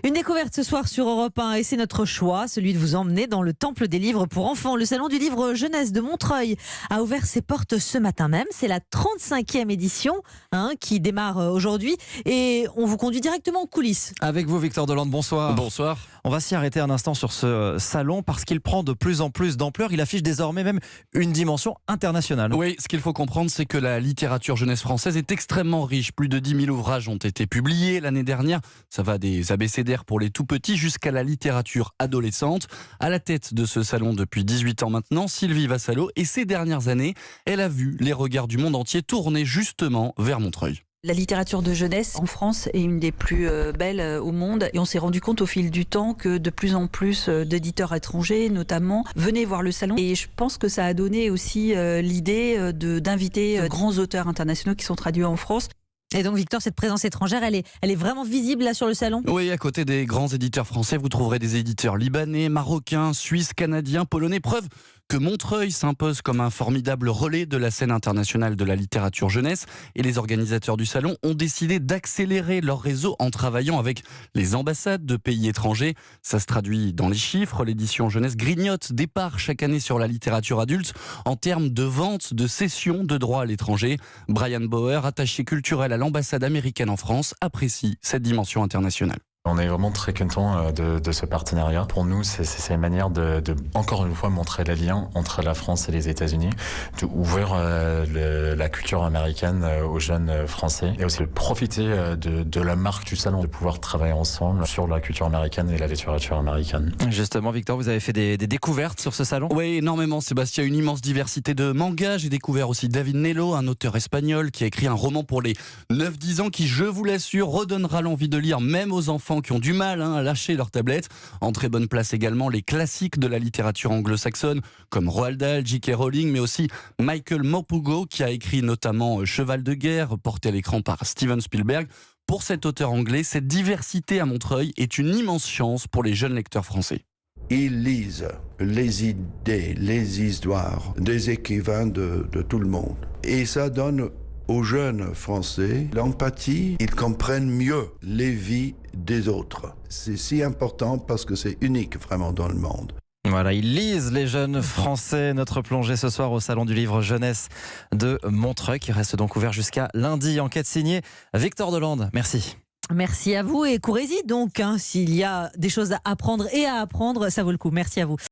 Une découverte ce soir sur Europe 1 et c'est notre choix, celui de vous emmener dans le Temple des livres pour enfants. Le salon du livre jeunesse de Montreuil a ouvert ses portes ce matin même. C'est la 35e édition qui démarre aujourd'hui et on vous conduit directement en coulisses. Avec vous Victor Delande, bonsoir. Bonsoir. On va s'y arrêter un instant sur ce salon parce qu'il prend de plus en plus d'ampleur. Il affiche désormais même une dimension internationale. Oui, ce qu'il faut comprendre, c'est que la littérature jeunesse française est extrêmement riche. Plus de 10 000 ouvrages ont été publiés l'année dernière. Ça va des abécédaires pour les tout petits jusqu'à la littérature adolescente. À la tête de ce salon depuis 18 ans maintenant, Sylvie Vassallo. Et ces dernières années, elle a vu les regards du monde entier tourner justement vers Montreuil. La littérature de jeunesse en France est une des plus belles au monde et on s'est rendu compte au fil du temps que de plus en plus d'éditeurs étrangers notamment venaient voir le salon et je pense que ça a donné aussi l'idée d'inviter de grands auteurs internationaux qui sont traduits en France. Et donc Victor, cette présence étrangère, elle est vraiment visible là sur le salon ? Oui, à côté des grands éditeurs français, vous trouverez des éditeurs libanais, marocains, suisses, canadiens, polonais. Preuve que Montreuil s'impose comme un formidable relais de la scène internationale de la littérature jeunesse. Et les organisateurs du salon ont décidé d'accélérer leur réseau en travaillant avec les ambassades de pays étrangers. Ça se traduit dans les chiffres. L'édition jeunesse grignote des parts chaque année sur la littérature adulte en termes de vente, de cession de droits à l'étranger. Brian Bauer, attaché culturel à l'ambassade américaine en France, apprécie cette dimension internationale. On est vraiment très content de ce partenariat. Pour nous, c'est une manière de encore une fois montrer les liens entre la France et les États-Unis, d'ouvrir la culture américaine aux jeunes français et aussi de profiter de la marque du salon, de pouvoir travailler ensemble sur la culture américaine et la littérature américaine. Justement, Victor, vous avez fait des découvertes sur ce salon ? Oui, énormément, Sébastien. Une immense diversité de mangas. J'ai découvert aussi David Nello, un auteur espagnol qui a écrit un roman pour les 9-10 ans qui, je vous l'assure, redonnera l'envie de lire même aux enfants qui ont du mal à lâcher leur tablette. En très bonne place également les classiques de la littérature anglo-saxonne comme Roald Dahl, J.K. Rowling, mais aussi Michael Morpurgo qui a écrit notamment Cheval de guerre, porté à l'écran par Steven Spielberg. Pour cet auteur anglais, cette diversité à Montreuil est une immense chance pour les jeunes lecteurs français. Ils lisent les idées, les histoires des écrivains de tout le monde. Et ça donne aux jeunes Français l'empathie. Ils comprennent mieux les vies des autres. C'est si important parce que c'est unique vraiment dans le monde. Voilà, ils lisent les jeunes Français. Notre plongée ce soir au Salon du Livre Jeunesse de Montreuil qui reste donc ouvert jusqu'à lundi. Enquête signée Victor Delande. Merci. Merci à vous et courez-y donc. S'il y a des choses à apprendre et à apprendre, ça vaut le coup. Merci à vous.